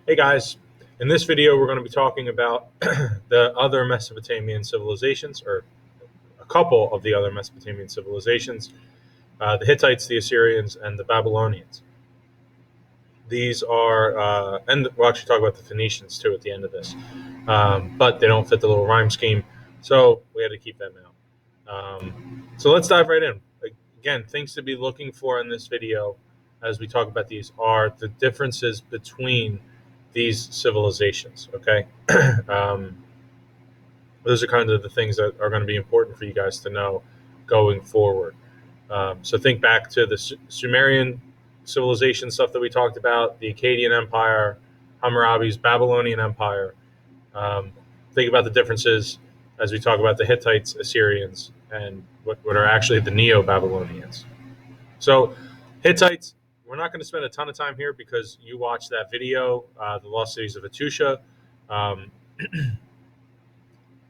Hey guys, in this video we're going to be talking about the other Mesopotamian civilizations, or a couple of the other Mesopotamian civilizations, the Hittites, the Assyrians, and the Babylonians. These are, and we'll actually talk about the Phoenicians too at the end of this, but they don't fit the little rhyme scheme, so we had to keep them out. So let's dive right in. Again, things to be looking for in this video as we talk about these are the differences between these civilizations. Okay, um, those are kind of the things that are going to be important for you guys to know going forward. So think back to the Sumerian civilization stuff that we talked about, the Akkadian Empire, Hammurabi's Babylonian Empire. Um, think about the differences as we talk about the Hittites, Assyrians, and what are actually the Neo-Babylonians. So Hittites, we're not going to spend a ton of time here because you watched that video, the Lost Cities of Atusha. Um,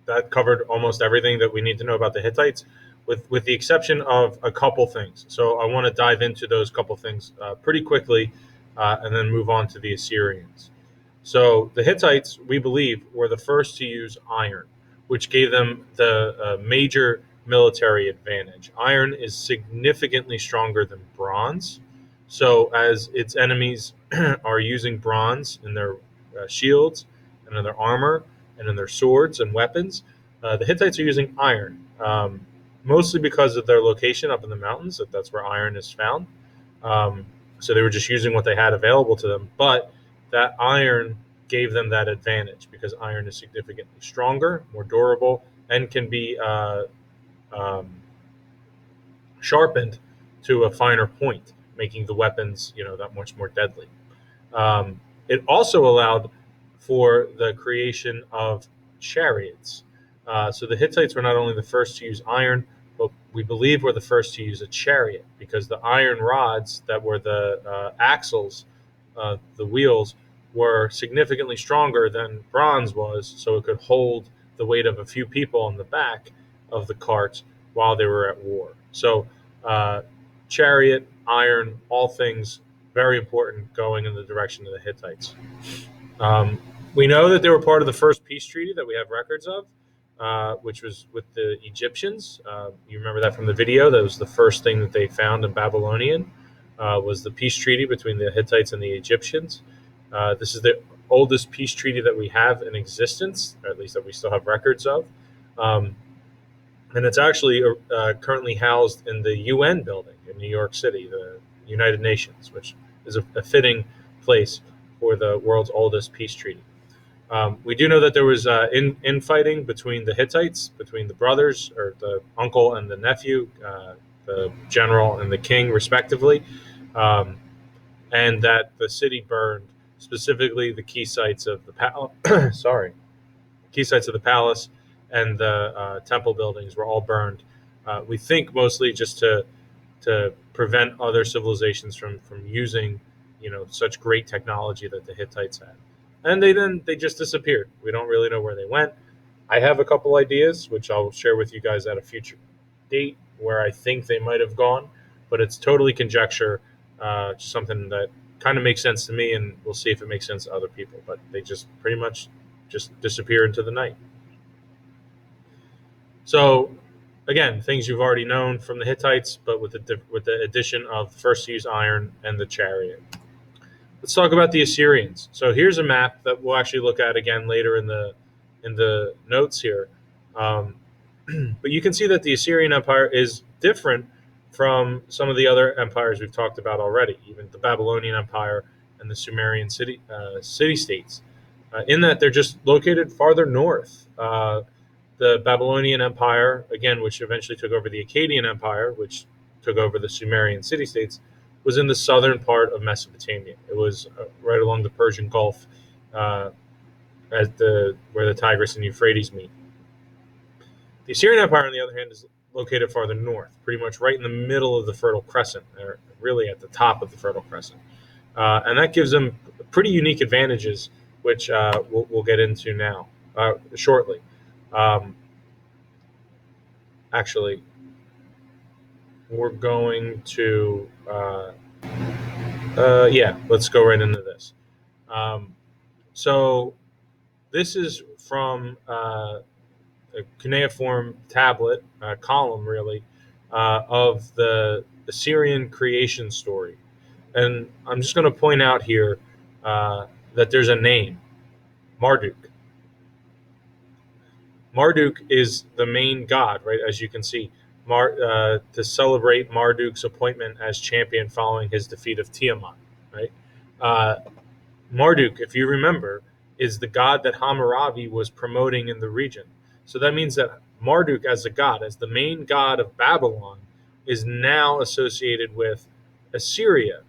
that covered almost everything that we need to know about the Hittites, with the exception of a couple things. So I want to dive into those couple things pretty quickly, and then move on to the Assyrians. So the Hittites, we believe, were the first to use iron, which gave them the major military advantage. Iron is significantly stronger than bronze. So as its enemies are using bronze in their shields and in their armor and in their swords and weapons, the Hittites are using iron, mostly because of their location up in the mountains. That's where iron is found. So they were just using what they had available to them. But that iron gave them that advantage because iron is significantly stronger, more durable, and can be um, sharpened to a finer point, making the weapons, that much more deadly. It also allowed for the creation of chariots. So the Hittites were not only the first to use iron, but we believe were the first to use a chariot because the iron rods that were the axles, the wheels, were significantly stronger than bronze was, so it could hold the weight of a few people on the back of the cart while they were at war. So, chariot, iron, all things very important going in the direction of the Hittites. Um, we know that they were part of the first peace treaty that we have records of, which was with the Egyptians. You remember that from the video. That was the first thing that they found in Babylonian, was the peace treaty between the Hittites and the Egyptians. This is the oldest peace treaty that we have in existence, or at least that we still have records of. And it's actually currently housed in the UN building in New York City, the United Nations, which is a fitting place for the world's oldest peace treaty. We do know that there was infighting between the Hittites, between the brothers, or the uncle and the nephew, the general and the king, respectively, and that the city burned, specifically the key sites of the key sites of the palace and the temple buildings were all burned. We think mostly just to prevent other civilizations from using, such great technology that the Hittites had. And they just disappeared. We don't really know where they went. I have a couple ideas, which I'll share with you guys at a future date, where I think they might have gone, but it's totally conjecture, just something that kind of makes sense to me, and we'll see if it makes sense to other people. But they just pretty much just disappear into the night. So, again, things you've already known from the Hittites, but with the addition of first to use iron and the chariot. Let's talk about the Assyrians. So here's a map that we'll actually look at again later in the notes here. But you can see that the Assyrian Empire is different from some of the other empires we've talked about already, even the Babylonian Empire and the Sumerian city-states, in that they're just located farther north. The Babylonian Empire, again, which eventually took over the Akkadian Empire, which took over the Sumerian city-states, was in the southern part of Mesopotamia. It was right along the Persian Gulf, where the Tigris and Euphrates meet. The Assyrian Empire, on the other hand, is located farther north, pretty much right in the middle of the Fertile Crescent, or really at the top of the Fertile Crescent. And that gives them pretty unique advantages, which we'll get into now, shortly. Actually, we're going to, let's go right into this. So this is from a cuneiform tablet, column really, of the Assyrian creation story. And I'm just going to point out here that there's a name, Marduk. Marduk is the main god, right? As you can see, to celebrate Marduk's appointment as champion following his defeat of Tiamat, right? Uh, Marduk, if you remember, is the god that Hammurabi was promoting in the region. So that means that Marduk, as a god, as the main god of Babylon, is now associated with Assyria.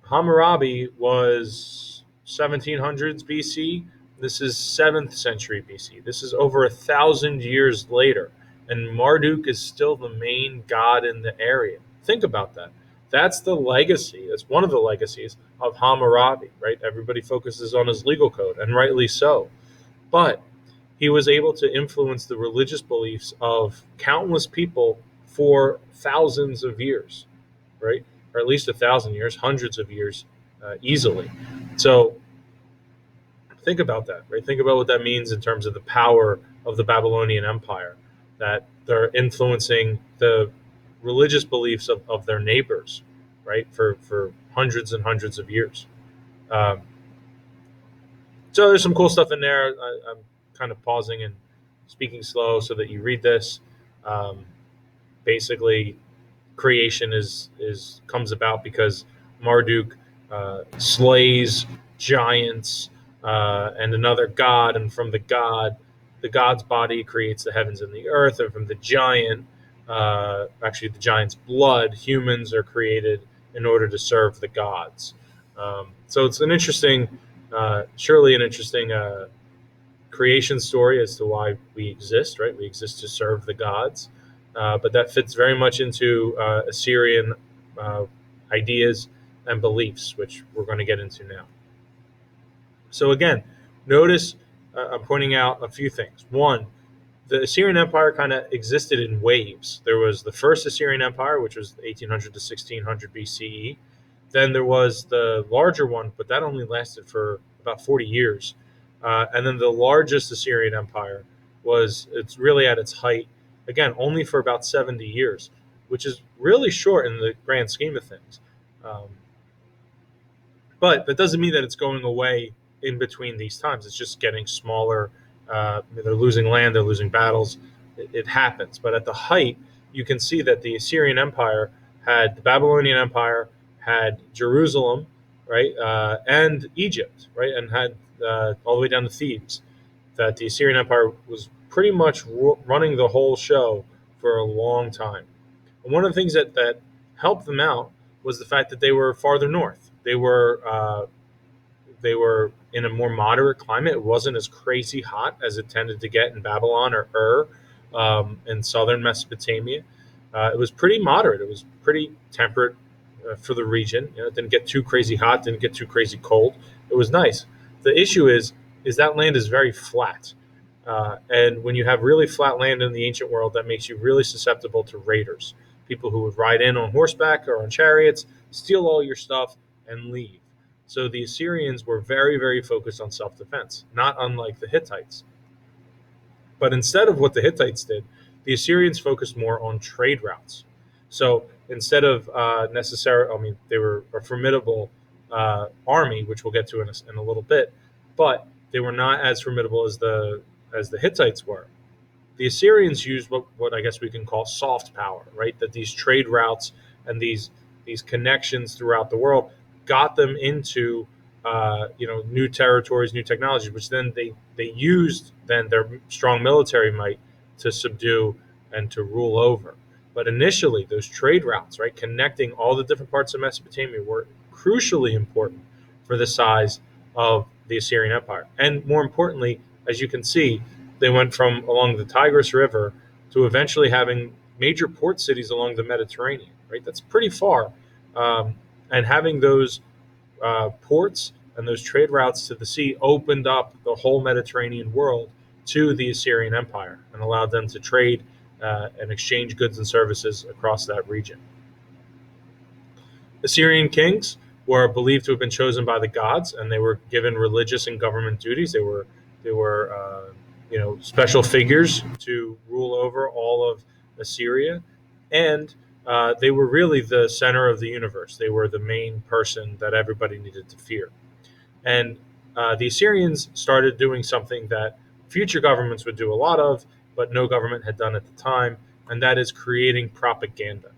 Hammurabi was 1700s BC. This is 7th century BC. This is over 1,000 years later, and Marduk is still the main god in the area. Think about that. That's the legacy. That's one of the legacies of Hammurabi, right? Everybody focuses on his legal code, and rightly so. But he was able to influence the religious beliefs of countless people for thousands of years, right? Or at least 1,000 years, hundreds of years, easily. So think about that, right? Think about what that means in terms of the power of the Babylonian Empire, that they're influencing the religious beliefs of their neighbors, right? For hundreds and hundreds of years. Um, so there's some cool stuff in there. I'm kind of pausing and speaking slow so that you read this. Um, Basically, creation is comes about because Marduk slays giants and another god, and from the god's body creates the heavens and the earth, and from the giant, actually the giant's blood, humans are created in order to serve the gods. So it's an interesting, surely an interesting creation story as to why we exist, right? We exist to serve the gods. But that fits very much into Assyrian uh, ideas and beliefs, which we're going to get into now. So, again, notice I'm pointing out a few things. One, the Assyrian Empire kind of existed in waves. There was the first Assyrian Empire, which was 1800 to 1600 BCE. Then there was the larger one, but that only lasted for about 40 years. And then the largest Assyrian Empire it's really at its height, again, only for about 70 years, which is really short in the grand scheme of things. Um, but that doesn't mean that it's going away in between these times. It's just getting smaller. They're losing land, they're losing battles. It happens. But at the height, you can see that the Assyrian Empire had the Babylonian Empire, had Jerusalem, right, and Egypt, right, and had all the way down to Thebes. That the Assyrian Empire was pretty much running the whole show for a long time. And one of the things that helped them out was the fact that they were farther north. They were in a more moderate climate. It wasn't as crazy hot as it tended to get in Babylon or in southern Mesopotamia. It was pretty moderate. It was pretty temperate for the region. It didn't get too crazy hot, didn't get too crazy cold. It was nice. The issue is that land is very flat. And when you have really flat land in the ancient world, that makes you really susceptible to raiders, people who would ride in on horseback or on chariots, steal all your stuff, and leave. So the Assyrians were very, very focused on self-defense, not unlike the Hittites. But instead of what the Hittites did, the Assyrians focused more on trade routes. So instead of they were a formidable army, which we'll get to in a little bit, but they were not as formidable as the Hittites were. The Assyrians used what I guess we can call soft power, right? That these trade routes and these connections throughout the world got them into new territories, new technologies, which then they used then their strong military might to subdue and to rule over. But initially, those trade routes, right, connecting all the different parts of Mesopotamia, were crucially important for the size of the Assyrian Empire. And more importantly, as you can see, they went from along the Tigris River to eventually having major port cities along the Mediterranean, right? That's pretty far. And having those ports and those trade routes to the sea opened up the whole Mediterranean world to the Assyrian Empire and allowed them to trade and exchange goods and services across that region. Assyrian kings were believed to have been chosen by the gods, and they were given religious and government duties. They were special figures to rule over all of Assyria, and they were really the center of the universe. They were the main person that everybody needed to fear. And the Assyrians started doing something that future governments would do a lot of, but no government had done at the time, and that is creating propaganda.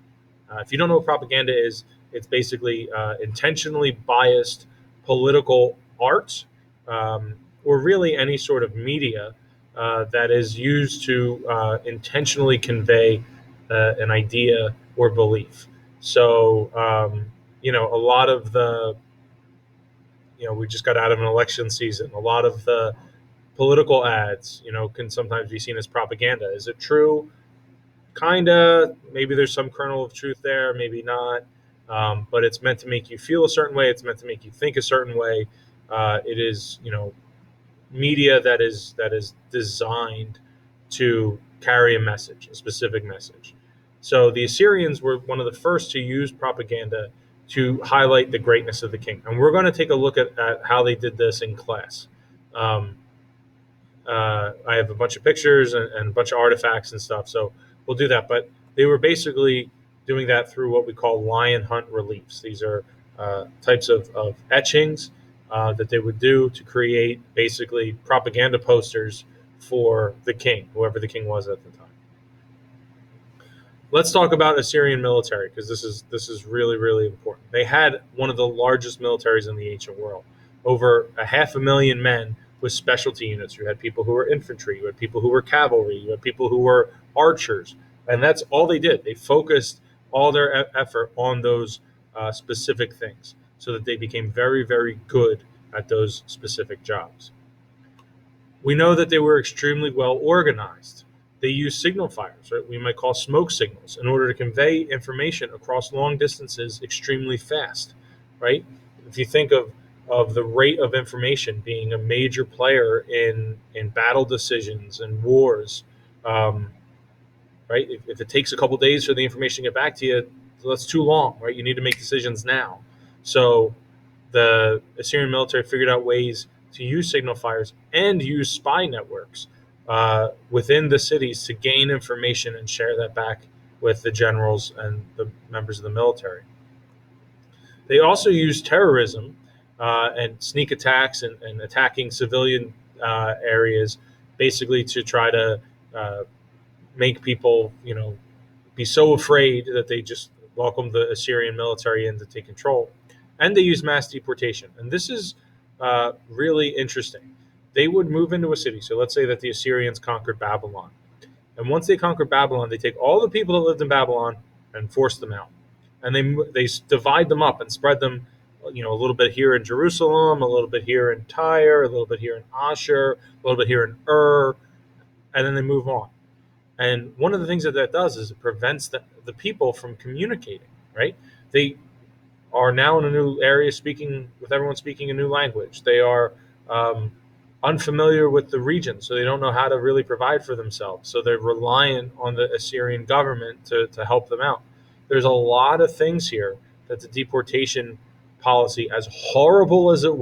If you don't know what propaganda is, it's basically intentionally biased political art, or really any sort of media that is used to intentionally convey an idea or belief. So, a lot of we just got out of an election season. A lot of the political ads, can sometimes be seen as propaganda. Is it true? Kinda. Maybe there's some kernel of truth there, maybe not. But it's meant to make you feel a certain way. It's meant to make you think a certain way. It is, media that is designed to carry a message, a specific message. So the Assyrians were one of the first to use propaganda to highlight the greatness of the king, and we're going to take a look at how they did this in class. Um, I have a bunch of pictures and a bunch of artifacts and stuff, so we'll do that. But they were basically doing that through what we call lion hunt reliefs. These are types of etchings that they would do to create basically propaganda posters for the king, whoever the king was at the time. Let's talk about Assyrian military, because this is really, really important. They had one of the largest militaries in the ancient world, over 500,000 men with specialty units. You had people who were infantry, you had people who were cavalry, you had people who were archers, and that's all they did. They focused all their effort on those specific things, so that they became very, very good at those specific jobs. We know that they were extremely well organized. They used signal fires, right? We might call smoke signals, in order to convey information across long distances extremely fast, right? If you think of the rate of information being a major player in battle decisions and wars, right? If it takes a couple days for the information to get back to you, that's too long, right? You need to make decisions now. So the Assyrian military figured out ways to use signal fires and use spy networks within the cities to gain information and share that back with the generals and the members of the military. They also used terrorism and sneak attacks and attacking civilian areas, basically to try to make people, be so afraid that they just welcomed the Assyrian military in to take control. And they used mass deportation. And this is really interesting. They would move into a city. So let's say that the Assyrians conquered Babylon. And once they conquered Babylon, they take all the people that lived in Babylon and force them out. And they divide them up and spread them, a little bit here in Jerusalem, a little bit here in Tyre, a little bit here in Asher, a little bit here in Ur, and then they move on. And one of the things that does is it prevents the people from communicating, right? They are now in a new area, speaking with everyone speaking a new language. They are unfamiliar with the region, so they don't know how to really provide for themselves. So they're reliant on the Assyrian government to help them out. There's a lot of things here that the deportation policy, as horrible as it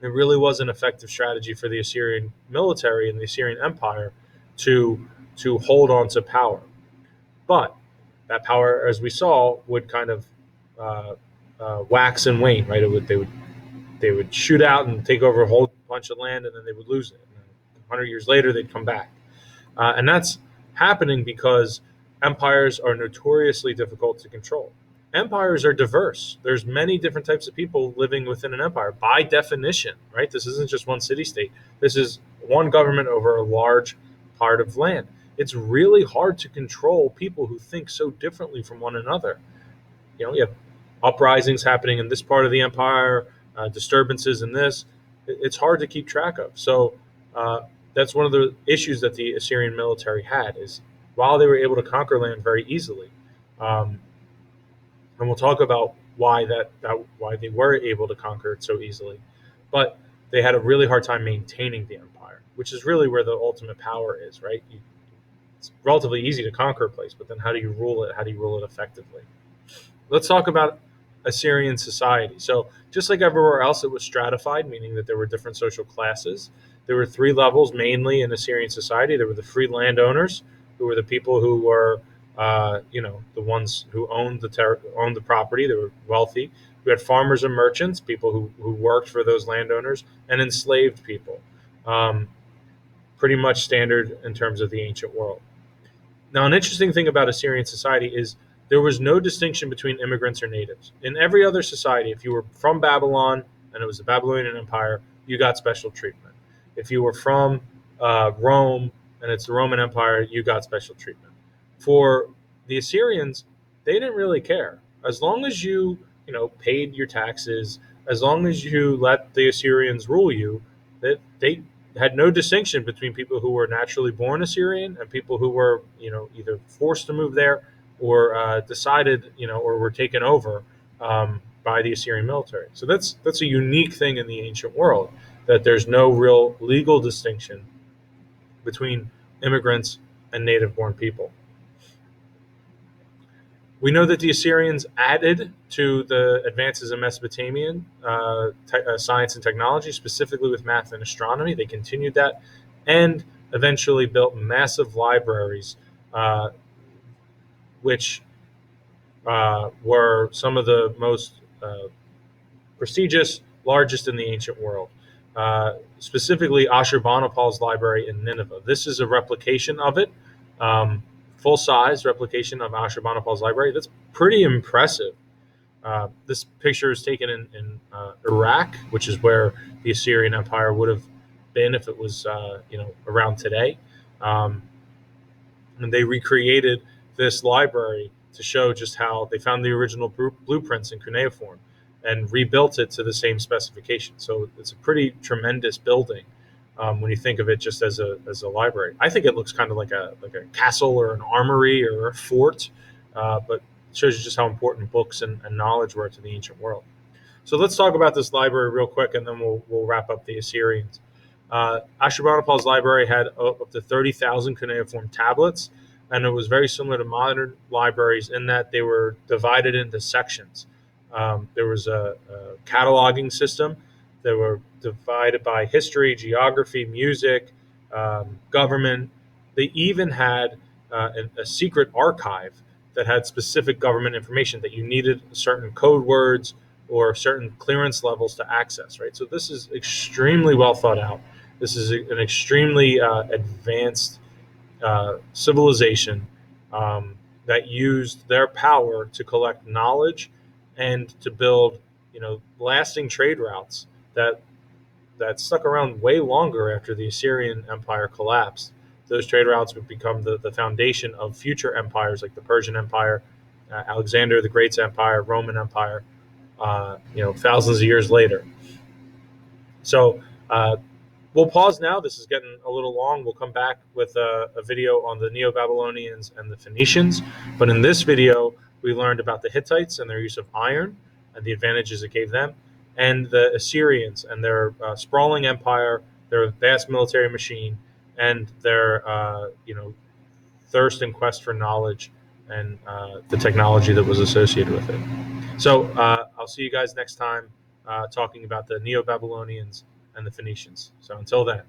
really was an effective strategy for the Assyrian military and the Assyrian Empire to hold on to power. But that power, as we saw, would kind of wax and wane, right? They would shoot out and take over a whole bunch of land, and then they would lose it. And 100 years later, they'd come back. And that's happening because empires are notoriously difficult to control. Empires are diverse. There's many different types of people living within an empire by definition, right? This isn't just one city-state. This is one government over a large part of land. It's really hard to control people who think so differently from one another. You have uprisings happening in this part of the empire, disturbances in this. It's hard to keep track of. So that's one of the issues that the Assyrian military had, is while they were able to conquer land very easily, and we'll talk about why why they were able to conquer it so easily, but they had a really hard time maintaining the empire, which is really where the ultimate power is, right? It's relatively easy to conquer a place, but then how do you rule it? How do you rule it effectively? Let's talk about Assyrian society. So just like everywhere else, it was stratified, meaning that there were different social classes. There were three levels mainly in Assyrian society. There were the free landowners, who were the people who were, the ones who owned the property. They were wealthy. We had farmers and merchants, people who worked for those landowners, and enslaved people. Um, Pretty much standard in terms of the ancient world. Now, an interesting thing about Assyrian society is there was no distinction between immigrants or natives. In every other society, if you were from Babylon and it was the Babylonian Empire, you got special treatment. If you were from Rome and it's the Roman Empire, you got special treatment. For the Assyrians, they didn't really care. As long as you paid your taxes, as long as you let the Assyrians rule you, that they had no distinction between people who were naturally born Assyrian and people who were, either forced to move there or decided, or were taken over by the Assyrian military. So that's a unique thing in the ancient world, that there's no real legal distinction between immigrants and native-born people. We know that the Assyrians added to the advances in Mesopotamian science and technology, specifically with math and astronomy. They continued that and eventually built massive libraries, which were some of the most prestigious, largest in the ancient world. Specifically, Ashurbanipal's library in Nineveh. This is a replication of it, full-size replication of Ashurbanipal's library. That's pretty impressive. This picture is taken in Iraq, which is where the Assyrian Empire would have been if it was, around today. And they recreated this library to show just how they found the original blueprints in cuneiform and rebuilt it to the same specification. So it's a pretty tremendous building when you think of it just as a library. I think it looks kind of like a castle or an armory or a fort, but it shows you just how important books and knowledge were to the ancient world. So let's talk about this library real quick, and then we'll wrap up the Assyrians. Ashurbanipal's library had up to 30,000 cuneiform tablets, and it was very similar to modern libraries in that they were divided into sections. There was a cataloging system. They were divided by history, geography, music, government. They even had a secret archive that had specific government information that you needed certain code words or certain clearance levels to access, right? So this is extremely well thought out. This is an extremely advanced civilization that used their power to collect knowledge and to build, lasting trade routes that stuck around way longer after the Assyrian Empire collapsed. Those trade routes would become the foundation of future empires like the Persian Empire, Alexander the Great's empire, Roman Empire, thousands of years later. So we'll pause now. This is getting a little long. We'll come back with a video on the Neo-Babylonians and the Phoenicians. But in this video, we learned about the Hittites and their use of iron and the advantages it gave them, and the Assyrians and their sprawling empire, their vast military machine, and their thirst and quest for knowledge and the technology that was associated with it. So I'll see you guys next time talking about the Neo-Babylonians and the Phoenicians. So until then.